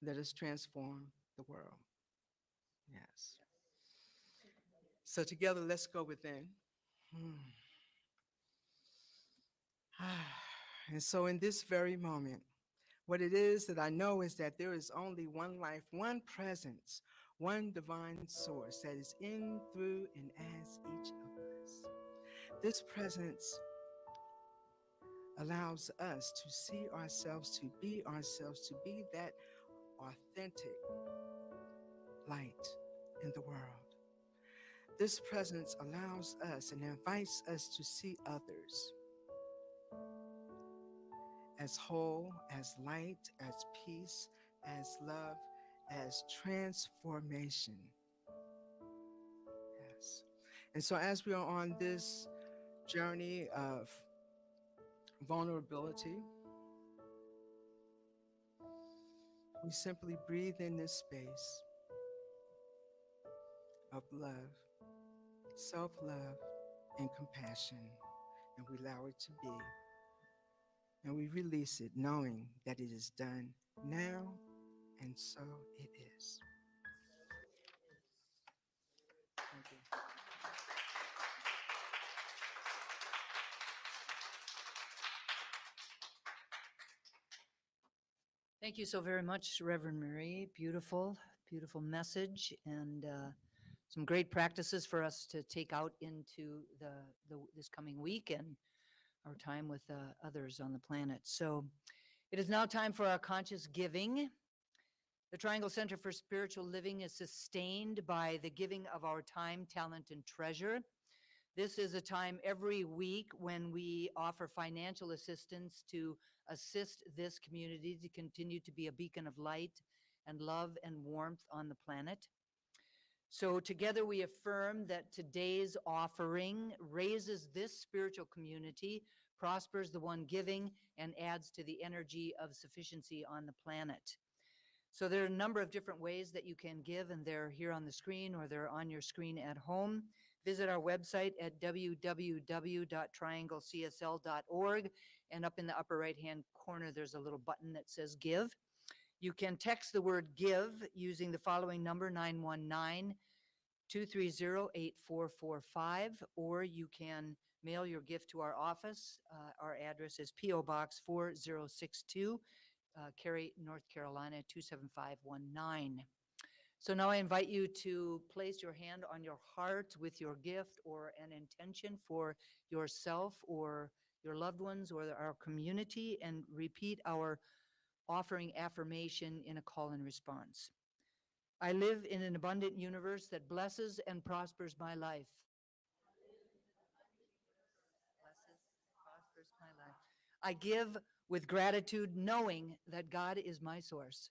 Let us transform the world. Yes. So together, let's go within. Hmm. And so in this very moment, what it is that I know is that there is only one life, one presence, one divine source that is in, through, and as each of us. This presence allows us to see ourselves, to be that authentic light in the world. This presence allows us and invites us to see others as whole, as light, as peace, as love, as transformation. Yes. And so, as we are on this journey of vulnerability, we simply breathe in this space of love, self love, and compassion, and we allow it to be. And we release it knowing that it is done now, and so it is. Thank you. Thank you so very much, Reverend Marie. Beautiful, beautiful message, and some great practices for us to take out into this coming week and our time with others on the planet. So it is now time for our conscious giving. The Triangle Center for Spiritual Living is sustained by the giving of our time, talent, and treasure. This is a time every week when we offer financial assistance to assist this community to continue to be a beacon of light and love and warmth on the planet. So together we affirm that today's offering raises this spiritual community, prospers the one giving, and adds to the energy of sufficiency on the planet. So there are a number of different ways that you can give, and they're here on the screen or they're on your screen at home. Visit our website at www.trianglecsl.org, and up in the upper right-hand corner, there's a little button that says Give. You can text the word Give using the following number, 919-230-8445, or you can mail your gift to our office. Our address is PO Box 4062, Cary, North Carolina, 27519. So now I invite you to place your hand on your heart with your gift or an intention for yourself or your loved ones or our community, and repeat our offering affirmation in a call and response. I live in an abundant universe that blesses and prospers my life. Blesses, prospers my life. I give with gratitude, knowing that God is my source.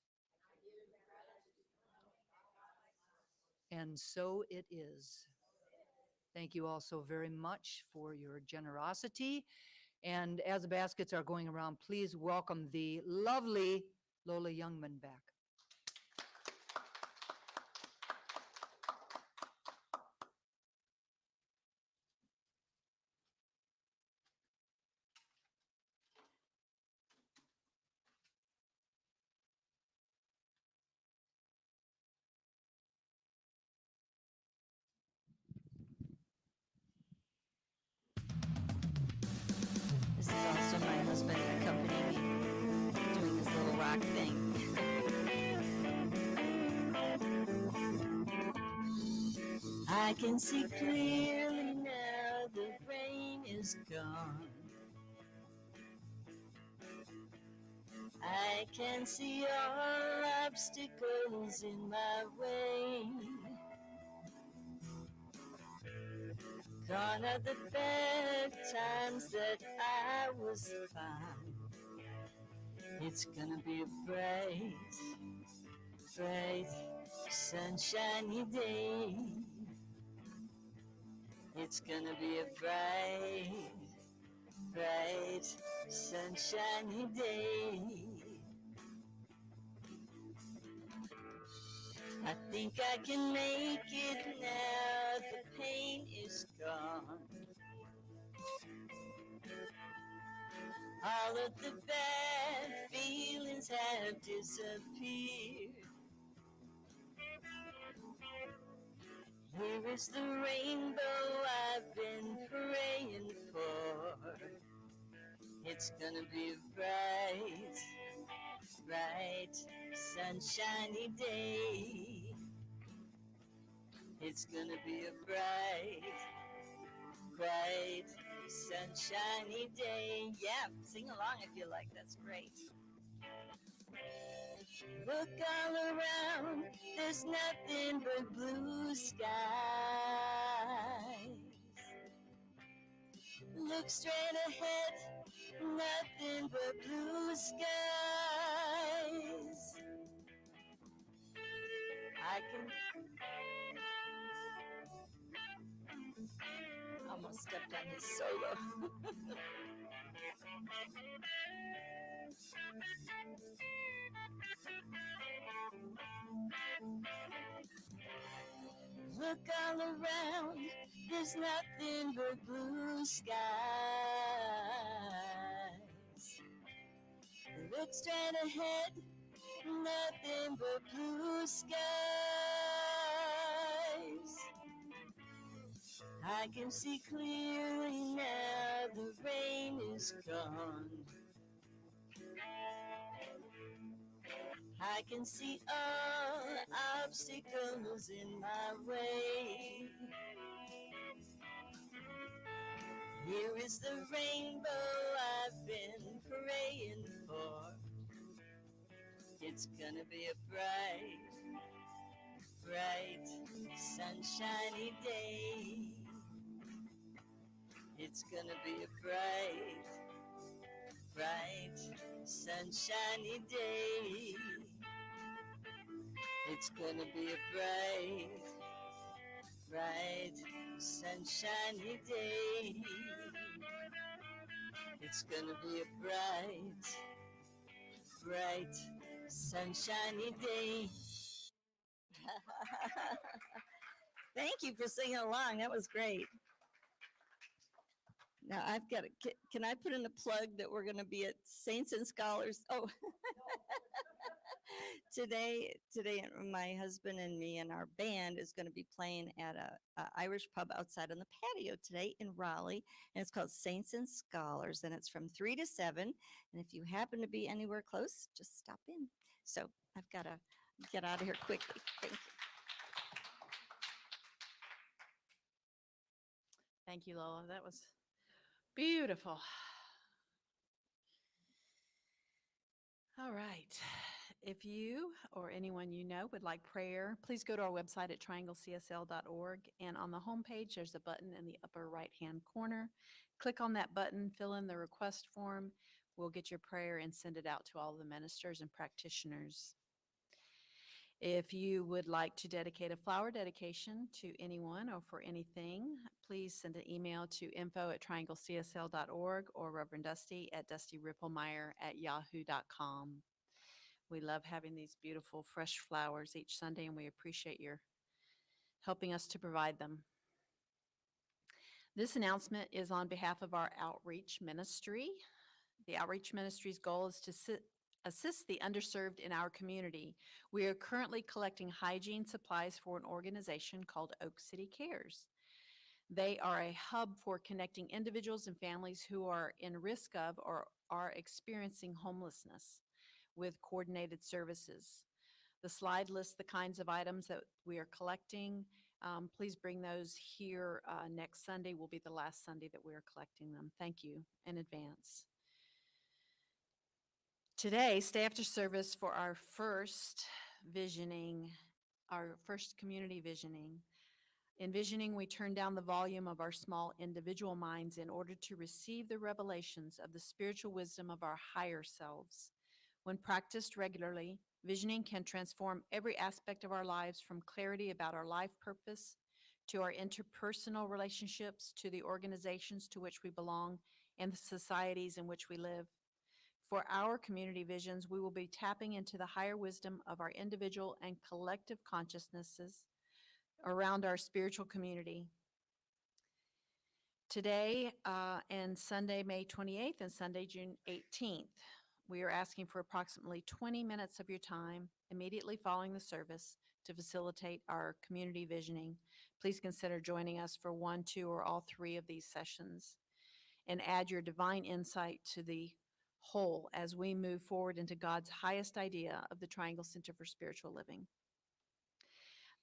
And so it is. Thank you all so very much for your generosity. And as the baskets are going around, please welcome the lovely Lola Youngman back. This is also my husband accompanying me, doing this little rock thing. I can see clearly now, the rain is gone. I can see all obstacles in my way. Gone are the bad times that I was fine. It's gonna be a bright, bright, sunshiny day. It's gonna be a bright, bright, sunshiny day. I think I can make it now, the pain is gone. All of the bad feelings have disappeared. Here is the rainbow I've been praying for. It's gonna be a bright, bright, sunshiny day. It's gonna be a bright, bright, sunshiny day. Yeah, sing along if you like, that's great. Look all around, there's nothing but blue skies. Look straight ahead, nothing but blue skies. I can almost stepped on his solo. Look all around, there's nothing but blue skies. Look straight ahead, nothing but blue skies. I can see clearly now, the rain is gone. I can see all obstacles in my way. Here is the rainbow I've been praying for. It's gonna be a bright, bright, sunshiny day. It's gonna be a bright, bright, sunshiny day. It's gonna be a bright, bright, sunshiny day. It's gonna be a bright, bright, sunshiny day. Thank you for singing along. That was great. Now I've got to, can I put in a plug that we're going to be at Saints and Scholars? Oh, today, my husband and me and our band is going to be playing at a Irish pub outside on the patio today in Raleigh, and it's called Saints and Scholars, and it's from 3 to 7. And if you happen to be anywhere close, just stop in. So I've got to get out of here quickly. Thank you. Thank you, Lola. That was beautiful. All right. If you or anyone you know would like prayer, please go to our website at trianglecsl.org. And on the homepage, there's a button in the upper right-hand corner. Click on that button, fill in the request form. We'll get your prayer and send it out to all the ministers and practitioners. If you would like to dedicate a flower dedication to anyone or for anything, please send an email to info@trianglecsl.org or Reverend Dusty at dustyripplemeyer@yahoo.com. We love having these beautiful fresh flowers each Sunday, and we appreciate your helping us to provide them. This announcement is on behalf of our outreach ministry. The outreach ministry's goal is to assist the underserved in our community. We are currently collecting hygiene supplies for an organization called Oak City Cares. They are a hub for connecting individuals and families who are in risk of or are experiencing homelessness with coordinated services. The slide lists the kinds of items that we are collecting. Please bring those here next Sunday. Will be the last Sunday that we are collecting them. Thank you in advance. Today, stay after service for our first community visioning. In visioning, we turn down the volume of our small individual minds in order to receive the revelations of the spiritual wisdom of our higher selves. When practiced regularly, visioning can transform every aspect of our lives, from clarity about our life purpose to our interpersonal relationships to the organizations to which we belong and the societies in which we live. For our community visions, we will be tapping into the higher wisdom of our individual and collective consciousnesses around our spiritual community. Today and Sunday, May 28th and Sunday, June 18th, we are asking for approximately 20 minutes of your time immediately following the service to facilitate our community visioning. Please consider joining us for 1, 2, or all 3 of these sessions and add your divine insight to the whole as we move forward into God's highest idea of the Triangle Center for Spiritual Living.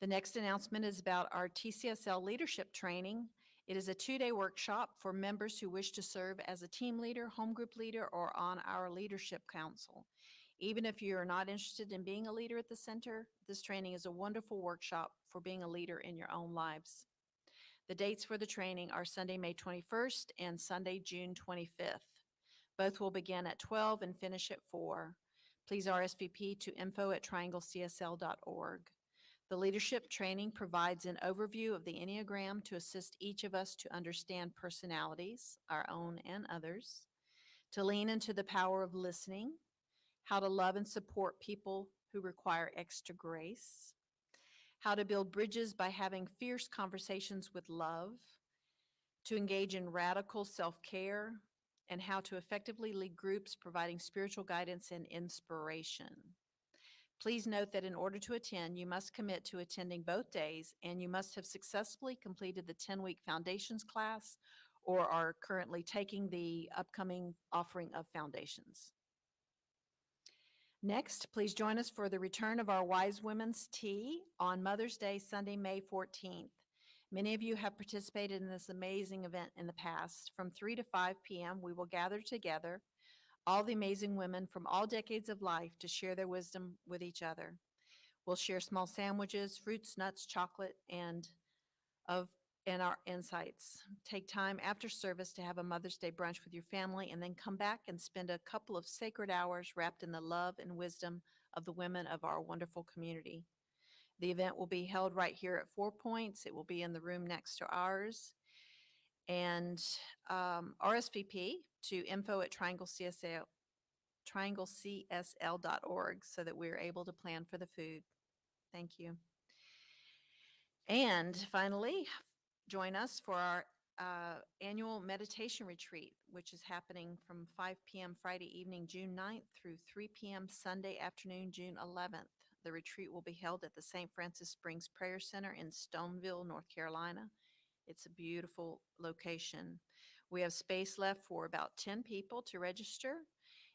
The next announcement is about our TCSL leadership training. It is a 2-day workshop for members who wish to serve as a team leader, home group leader, or on our leadership council. Even if you are not interested in being a leader at the center, this training is a wonderful workshop for being a leader in your own lives. The dates for the training are Sunday, May 21st and Sunday, June 25th. Both will begin at 12 and finish at 4. Please RSVP to info@trianglecsl.org. The leadership training provides an overview of the Enneagram to assist each of us to understand personalities, our own and others, to lean into the power of listening, how to love and support people who require extra grace, how to build bridges by having fierce conversations with love, to engage in radical self-care, and how to effectively lead groups providing spiritual guidance and inspiration. Please note that in order to attend, you must commit to attending both days, and you must have successfully completed the 10-week foundations class or are currently taking the upcoming offering of foundations. Next, please join us for the return of our Wise Women's Tea on Mother's Day, Sunday, May 14th. Many of you have participated in this amazing event in the past. From 3 to 5 p.m., we will gather together, all the amazing women from all decades of life, to share their wisdom with each other. We'll share small sandwiches, fruits, nuts, chocolate, and our insights. Take time after service to have a Mother's Day brunch with your family, and then come back and spend a couple of sacred hours wrapped in the love and wisdom of the women of our wonderful community. The event will be held right here at 4 Points. It will be in the room next to ours. And RSVP to info@trianglecsl.org so that we're able to plan for the food. Thank you. And finally, join us for our annual meditation retreat, which is happening from 5 p.m. Friday evening, June 9th through 3 p.m. Sunday afternoon, June 11th. The retreat will be held at the St. Francis Springs Prayer Center in Stoneville, North Carolina. It's a beautiful location. We have space left for about 10 people to register,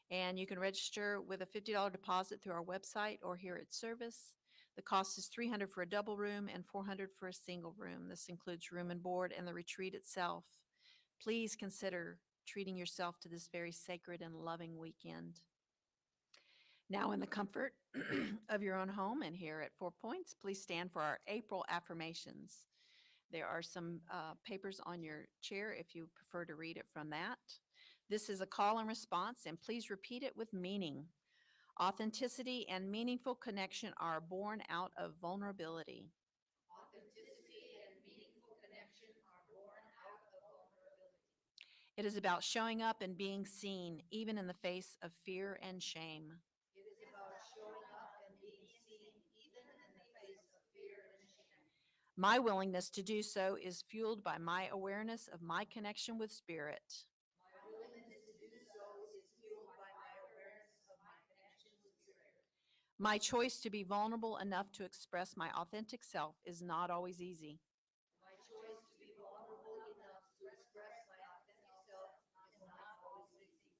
and you can register with a $50 deposit through our website or here at service. The cost is $300 for a double room and $400 for a single room. This includes room and board and the retreat itself. Please consider treating yourself to this very sacred and loving weekend. Now, in the comfort of your own home and here at 4 Points, please stand for our April affirmations. There are some papers on your chair if you prefer to read it from that. This is a call and response, and please repeat it with meaning. Authenticity and meaningful connection are born out of vulnerability. Authenticity and meaningful connection are born out of vulnerability. It is about showing up and being seen, even in the face of fear and shame. It is about showing up and being seen, even in the face of fear and shame. My willingness to do so is fueled by my awareness of my connection with Spirit. My willingness to do so is fueled by my awareness of my connection with Spirit. My choice to be vulnerable enough to express my authentic self is not always easy. My choice to be vulnerable enough to express my authentic self is not always easy.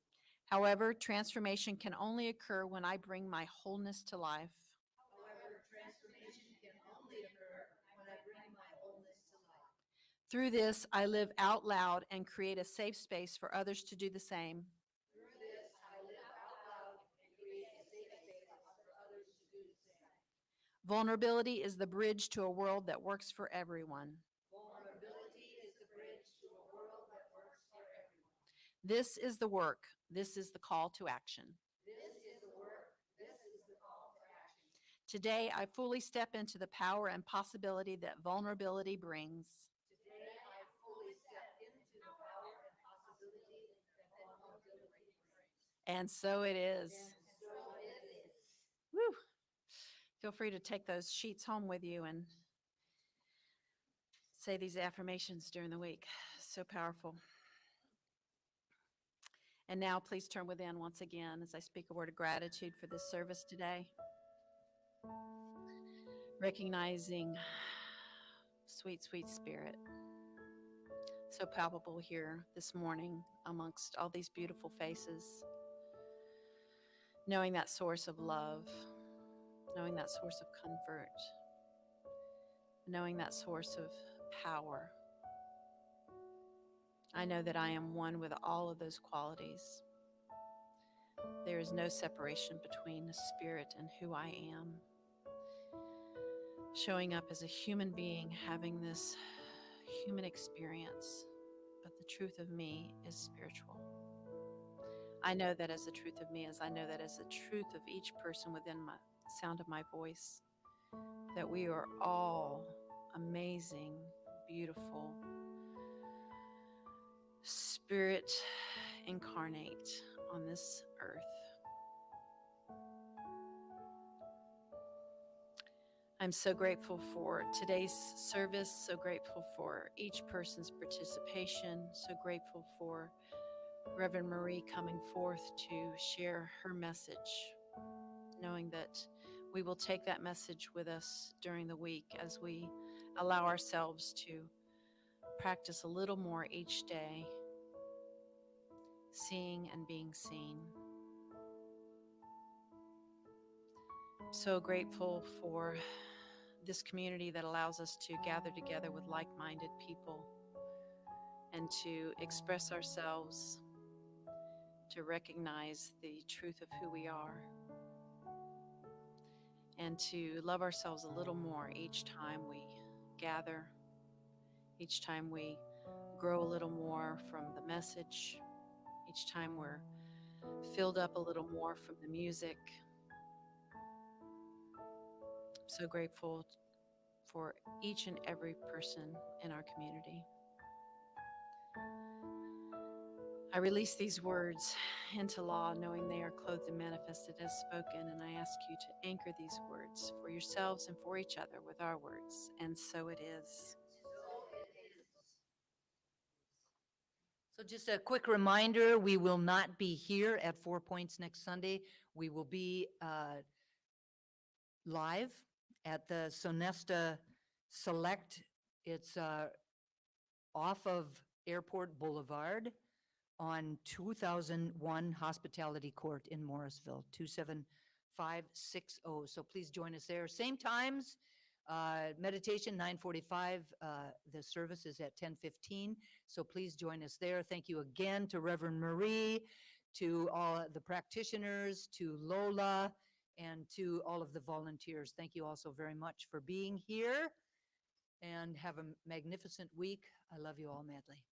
However, transformation can only occur when I bring my wholeness to life. However, transformation can only occur when I bring my wholeness to life. Through this, I live out loud and create a safe space for others to do the same. Through this, I live out loud and create a safe space for others to do the same. Vulnerability is the bridge to a world that works for everyone. Vulnerability is the bridge to a world that works for everyone. This is the work. This is the call to action. This is the work. This is the call to action. Today, I fully step into the power and possibility that vulnerability brings. Today, I fully step into the power and possibility that vulnerability brings. And so it is. And so it is. Woo. Feel free to take those sheets home with you and say these affirmations during the week. So powerful. And now please turn within once again as I speak a word of gratitude for this service today. Recognizing sweet, sweet Spirit, so palpable here this morning amongst all these beautiful faces. Knowing that source of love, knowing that source of comfort, knowing that source of power. I know that I am one with all of those qualities. There is no separation between the Spirit and who I am. Showing up as a human being, having this human experience, but the truth of me is spiritual. I know that as the truth of me is, I know that as the truth of each person within my sound of my voice. that we are all amazing, beautiful, spirit incarnate on this earth. I'm so grateful for today's service, so grateful for each person's participation, so grateful for Reverend Marie coming forth to share her message, knowing that we will take that message with us during the week as we allow ourselves to practice a little more each day, seeing and being seen. So grateful for this community that allows us to gather together with like-minded people and to express ourselves, to recognize the truth of who we are, and to love ourselves a little more each time we gather, each time we grow a little more from the message, each time we're filled up a little more from the music. So grateful for each and every person in our community. I release these words into law, knowing they are clothed and manifested as spoken, and I ask you to anchor these words for yourselves and for each other with our words, and so it is. So just a quick reminder, we will not be here at 4 Points next Sunday. We will be live at the Sonesta Select. It's off of Airport Boulevard on 2001 Hospitality Court in Morrisville, 27560. So please join us there. Same times, meditation 9:45. The service is at 10:15. So please join us there. Thank you again to Reverend Marie, to all the practitioners, to Lola, and to all of the volunteers. Thank you also very much for being here, and have a magnificent week. I love you all madly.